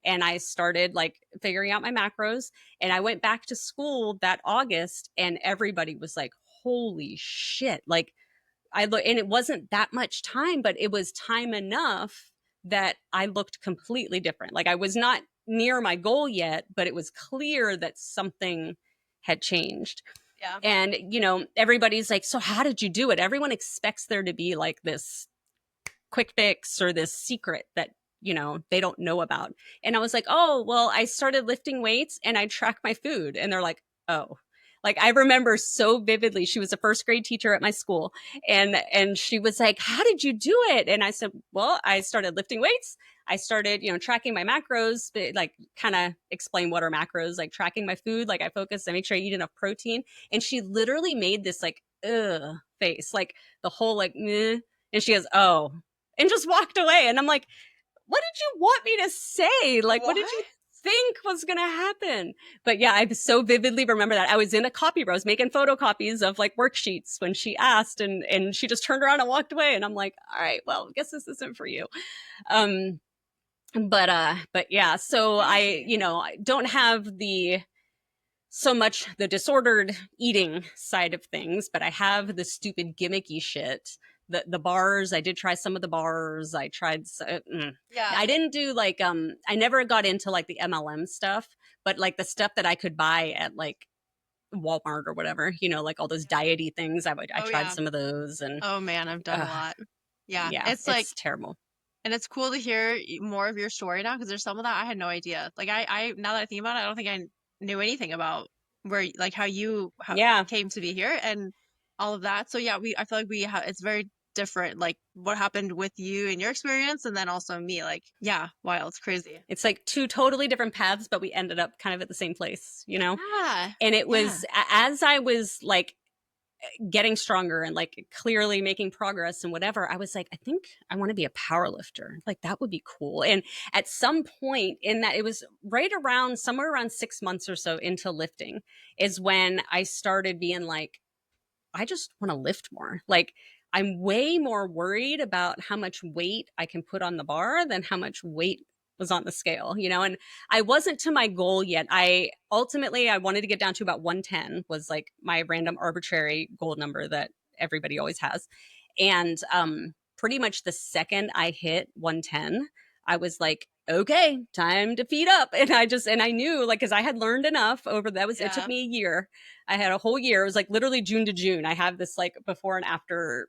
And I started like figuring out my macros and I went back to school that August and everybody was like, holy shit. Like and it wasn't that much time, but it was time enough that I looked completely different. Like I was not near my goal yet, but it was clear that something had changed. Yeah. And, everybody's like, so how did you do it? Everyone expects there to be like this quick fix or this secret that they don't know about. And I was like, oh, well, I started lifting weights and I track my food. And they're like, oh, like I remember so vividly, she was a first grade teacher at my school. And she was like, how did you do it? And I said, well, I started lifting weights. I started, tracking my macros, but like kind of explain what are macros, like tracking my food. Like I focus, I make sure I eat enough protein. And she literally made this like, ugh face, like the whole like, meh. And she goes, oh, and just walked away. And I'm like, what did you want me to say? Like, what did you think was going to happen? But yeah, I so vividly remember that. I was in a copy row, I was making photocopies of like worksheets when she asked and she just turned around and walked away. And I'm like, all right, well, I guess this isn't for you. But yeah, so I don't have the so much the disordered eating side of things, but I have the stupid gimmicky shit. The bars, I did try some of the bars. I tried, Yeah. I didn't do like, I never got into like the MLM stuff, but like the stuff that I could buy at like Walmart or whatever, you know, like all those Yeah. diety things. I Oh tried yeah. some of those, and Oh man, I've done a lot. Yeah. yeah, It's like, it's terrible. and it's cool to hear more of your story now because there's some of that I had no idea. Like now that I think about it, I don't think I knew anything about where, like how Yeah, came to be here and all of that. So yeah, I feel like we have, it's very different, like what happened with you and your experience, and then also me. Like, yeah, wild, it's crazy. it's like two totally different paths, but we ended up kind of at the same place, you know? Yeah, And it yeah, was as I was like getting stronger and like clearly making progress and whatever, I was like, I think I want to be a power lifter. Like that would be cool. And at some point in that, it was right around somewhere around 6 months or so into lifting is when I started being like, I just want to lift more. Like I'm way more worried about how much weight I can put on the bar than how much weight was on the scale, you know, and I wasn't to my goal yet. I wanted to get down to about 110 was like my random arbitrary goal number that everybody always has. And pretty much the second I hit 110, I was like, okay, time to feed up. And I knew like, cause I had learned enough it took yeah, me a year. I had a whole year. It was like literally June to June. I have this like before and after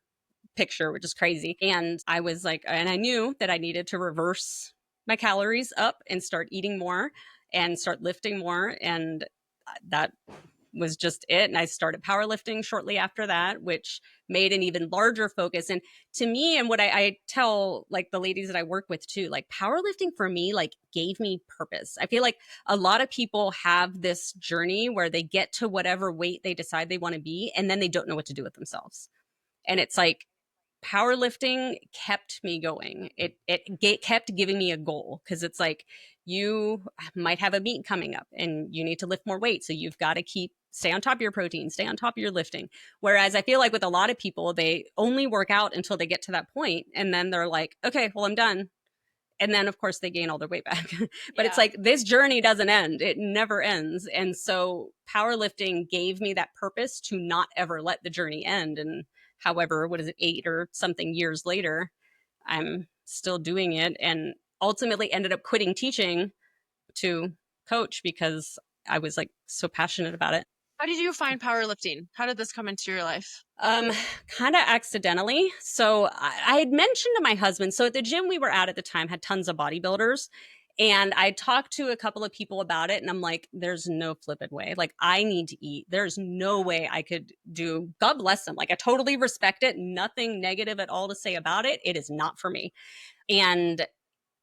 picture, which is crazy. And I was like, and I knew that I needed to reverse my calories up and start eating more and start lifting more. And that was just it. And I started powerlifting shortly after that, which made an even larger focus. And to me, and what I tell like the ladies that I work with too, like powerlifting for me, like gave me purpose. I feel like a lot of people have this journey where they get to whatever weight they decide they want to be, and then they don't know what to do with themselves. And it's like, powerlifting kept me going. It kept giving me a goal because it's like you might have a meet coming up and you need to lift more weight, so you've got to stay on top of your protein, stay on top of your lifting. Whereas I feel like with a lot of people, they only work out until they get to that point, and then they're like, okay, well I'm done. And then of course they gain all their weight back. But it's yeah, like this journey doesn't end. It never ends. And so powerlifting gave me that purpose to not ever let the journey end. And however, what is it, 8 or something years later, I'm still doing it, and ultimately ended up quitting teaching to coach because I was like so passionate about it. how did you find powerlifting? How did this come into your life? Um, Kind of accidentally. So I had mentioned to my husband, so at the gym we were at the time had tons of bodybuilders. And I talked to a couple of people about it, and I'm like, there's no flipped way. Like, I need to eat. There's no way I could do, God bless them. Like, I totally respect it. Nothing negative at all to say about it. It is not for me. And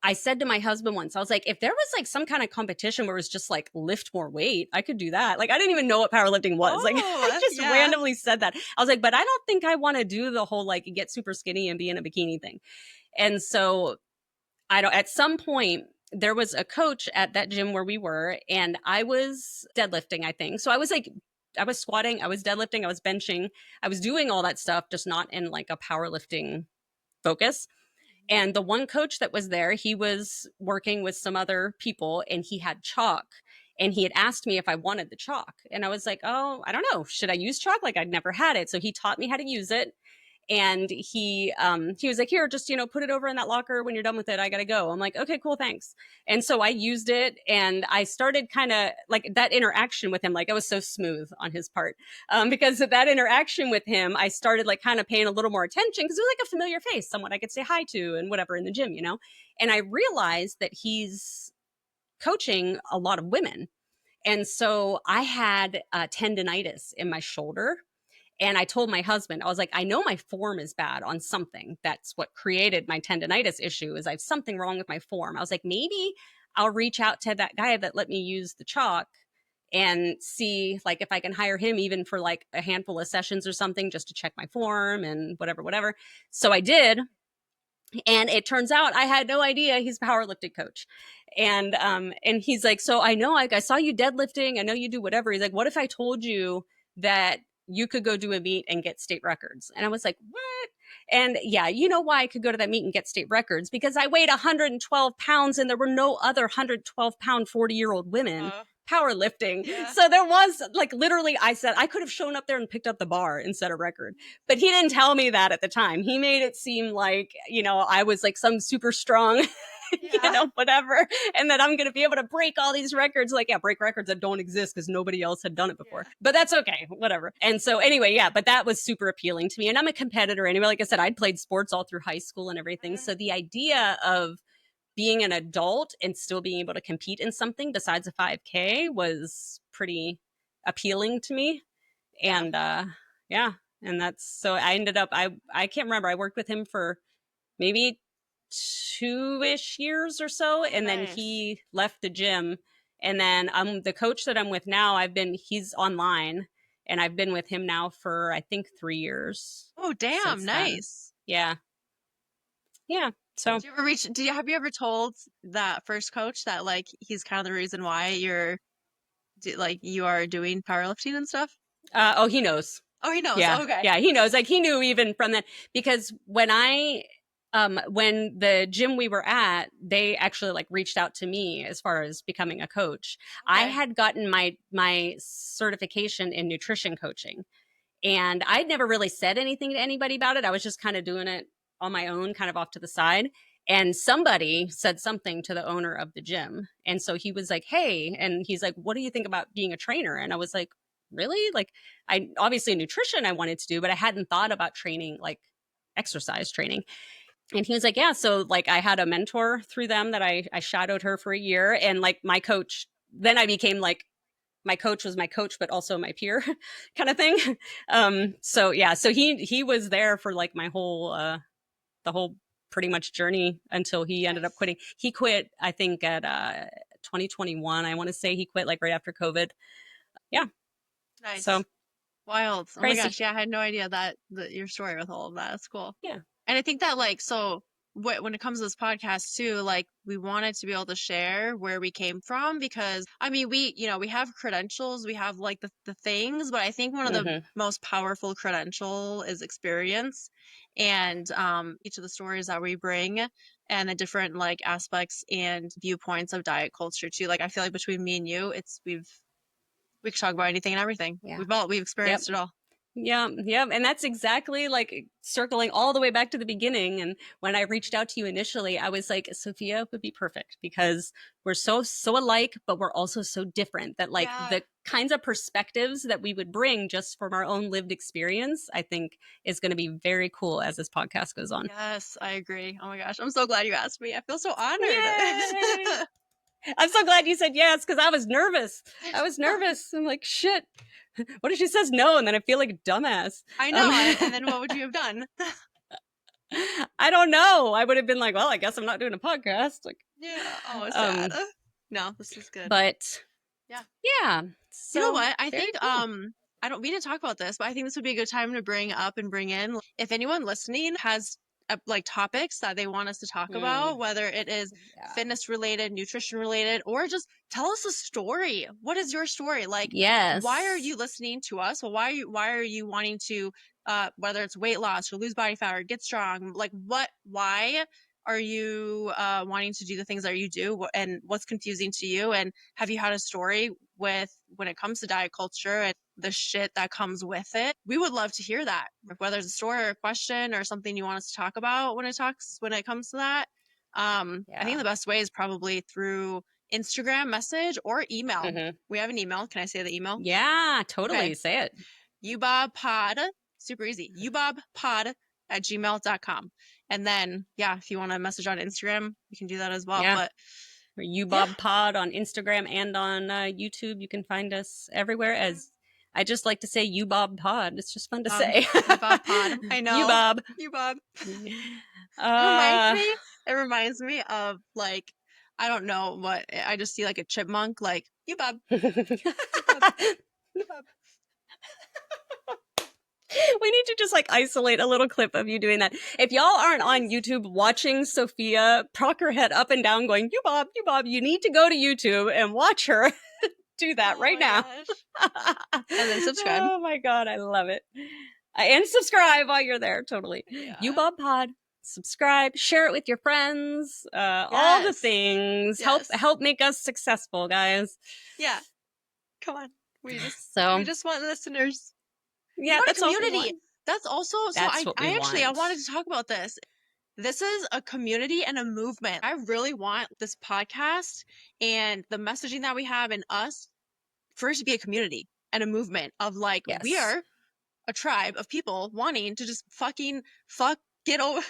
I said to my husband once, I was like, if there was like some kind of competition where it was just like lift more weight, I could do that. Like, I didn't even know what powerlifting was. Like, I Oh, just yeah, randomly said that. I was like, but I don't think I want to do the whole like get super skinny and be in a bikini thing. And so at some point, there was a coach at that gym where we were, and I was deadlifting, I think. So I was like, I was squatting, I was deadlifting, I was benching, I was doing all that stuff, just not in like a powerlifting focus. And the one coach that was there, he was working with some other people and he had chalk. And he had asked me if I wanted the chalk. And I was like, oh, I don't know. Should I use chalk? Like I'd never had it. So he taught me how to use it. And he was like, here, just, put it over in that locker. When you're done with it, I got to go. I'm like, okay, cool. Thanks. And so I used it, and I started kind of like that interaction with him. Like, it was so smooth on his part. Because of that interaction with him, I started like kind of paying a little more attention because it was like a familiar face, someone I could say hi to and whatever in the gym. And I realized that he's coaching a lot of women. And so I had tendonitis in my shoulder. And I told my husband, I was like, I know my form is bad on something. That's what created my tendonitis issue, is I have something wrong with my form. I was like, maybe I'll reach out to that guy that let me use the chalk and see like if I can hire him even for like a handful of sessions or something, just to check my form and whatever. So I did. And it turns out I had no idea he's a powerlifting coach. And he's like, so I know, like, I saw you deadlifting. I know you do whatever. He's like, what if I told you that you could go do a meet and get state records? And I was like, what? And yeah, you know why I could go to that meet and get state records? Because I weighed 112 pounds and there were no other 112-pound 40-year-old women powerlifting. Yeah. So there was like literally, I said I could have shown up there and picked up the bar and set a record, but he didn't tell me that at the time. He made it seem like, you know, I was like some super strong, Yeah. you know, whatever, and that I'm going to be able to break all these records. Like, yeah, break records that don't exist because nobody else had done it before. Yeah. But that's okay, whatever. And so anyway, yeah, but that was super appealing to me. And I'm a competitor anyway. Like I said, I'd played sports all through high school and everything. So the idea of being an adult and still being able to compete in something besides a 5K was pretty appealing to me. And yeah, and that's, so I ended up, I can't remember, I worked with him for maybe 2-ish years or so, and then he left the gym, and then the coach that I'm with now, he's online, and I've been with him now for I think 3 years. Oh, damn, nice. Yeah. So have you ever told that first coach that like he's kind of the reason why you are doing powerlifting and stuff? Oh, he knows. Oh, he knows. Yeah. Okay. Yeah, he knows. Like he knew even from that, because when the gym we were at, they actually like reached out to me as far as becoming a coach. Okay. I had gotten my certification in nutrition coaching, and I'd never really said anything to anybody about it. I was just kind of doing it on my own, kind of off to the side. And somebody said something to the owner of the gym. And so he was like, hey, and he's like, what do you think about being a trainer? And I was like, really? Like, I obviously nutrition I wanted to do, but I hadn't thought about training, like exercise training. And he was like, yeah. So like I had a mentor through them that I shadowed her for a year. And like my coach, then I became like, my coach was my coach, but also my peer kind of thing. So yeah, so he was there for like my whole, the whole pretty much journey until he ended up quitting. He quit, I think at 2021. I want to say he quit like right after COVID. Yeah. Nice. So wild. Oh crazy. my gosh. Yeah. I had no idea that your story with all of that. That's cool. Yeah. And I think that like, so when it comes to this podcast too, like we wanted to be able to share where we came from, because I mean, we have credentials, we have like the things, but I think one of the most powerful credential is experience, and each of the stories that we bring and the different like aspects and viewpoints of diet culture too. Like I feel like between me and you, we could talk about anything and everything. Yeah. We've experienced it all. Yeah. And that's exactly like circling all the way back to the beginning. And when I reached out to you initially, I was like, Sophia would be perfect because we're so alike, but we're also so different that like the kinds of perspectives that we would bring just from our own lived experience, I think is going to be very cool as this podcast goes on. Yes, I agree. Oh my gosh. I'm so glad you asked me. I feel so honored. I'm so glad you said yes, because I was nervous. I'm like, shit. What if she says no, and then I feel like a dumbass? I know. And then what would you have done? I don't know. I would have been like, well, I guess I'm not doing a podcast. Like, yeah. Oh, it's sad. No, this is good. But yeah. So, you know what? I think cool. We didn't talk about this, but I think this would be a good time to bring up and bring in if anyone listening has like topics that they want us to talk about, whether it is fitness related, nutrition related, or just tell us a story. What is your story? Like, why are you listening to us? Well, why are you wanting to, whether it's weight loss or lose body fat or get strong, like why are you wanting to do the things that you do, and what's confusing to you? And have you had a story when it comes to diet culture and the shit that comes with it? We would love to hear that, whether it's a story or a question or something you want us to talk about when it comes to that. I think the best way is probably through Instagram message or email. We have an email. Can I say the email? Yeah, totally. Okay. Say it. ubobpod, super easy, ubobpod@gmail.com. And then, if you want to message on Instagram, you can do that as well. But ubobpod on Instagram and on YouTube. You can find us everywhere as I just like to say ubob pod. It's just fun to say. Ubob pod. I know. Ubob. It reminds me of like, I don't know what, I just see like a chipmunk, like ubob. Ubob. We need to just like isolate a little clip of you doing that. If y'all aren't on YouTube watching Sophia prock her head up and down going, ubob, you need to go to YouTube and watch her do that right now. And then subscribe. Oh my God, I love it. And subscribe while you're there, totally. ubob pod. Subscribe, share it with your friends, all the things. Help make us successful, guys. Yeah. Come on. We So just want listeners. We yeah, want a that's all we community. want. That's also, so That's what we I want. wanted to talk about this. This is a community and a movement. I really want this podcast and the messaging that we have in us for it to be a community and a movement of like, we Yes. are a tribe of people wanting to just fucking get over,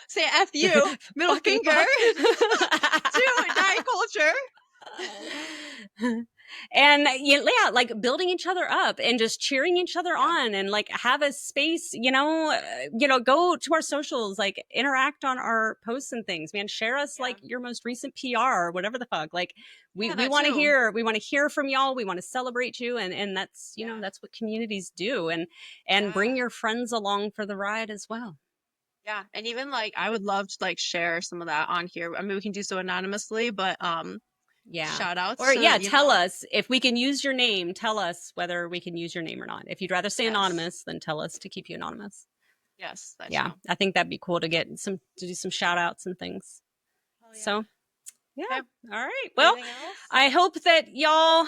say F you, middle Fucking finger fuck. to diet culture. And yeah, like building each other up and just cheering each other Yeah. on, and like have a space, go to our socials, like interact on our posts and things, man. Share us like your most recent PR or whatever the fuck. Like we that want to too. we want to hear from y'all. We want to celebrate you. And that's, that's what communities do. And bring your friends along for the ride as well. Yeah. And even like, I would love to like share some of that on here. I mean, we can do so anonymously, but, yeah. shout outs Or to, tell us if we can use your name. Tell us whether we can use your name or not. If you'd rather stay anonymous, then tell us to keep you anonymous. Yes, that's true. I think that'd be cool to do some shout outs and things. So yeah. Okay. All right. Well, I hope that y'all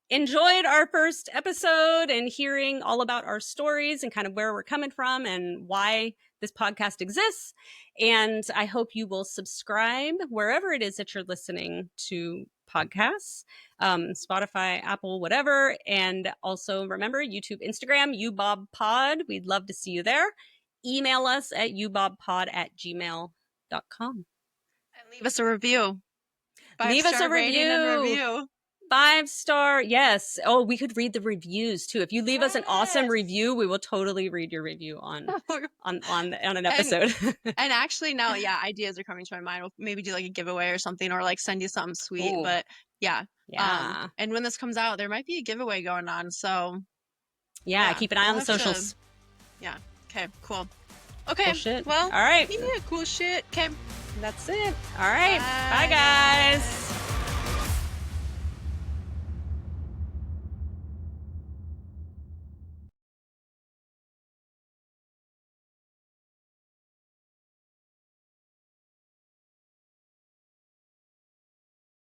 enjoyed our first episode and hearing all about our stories and kind of where we're coming from and why this podcast exists. And I hope you will subscribe wherever it is that you're listening to podcasts, Spotify, Apple, whatever. And also remember YouTube, Instagram, ubobpod. We'd love to see you there. Email us at ubobpod@gmail.com. And leave us a review. Leave us a review. 5-star. Yes. Oh, we could read the reviews too. If you leave us an awesome review, we will totally read your review on an episode. And actually now, ideas are coming to my mind. We'll maybe do like a giveaway or something, or like send you something sweet. Ooh. But yeah. And when this comes out, there might be a giveaway going on. So yeah, keep an eye on the socials. Yeah. Okay, cool. Okay. Cool shit. Well, all right. Yeah, cool shit. Okay. That's it. All right. Bye guys.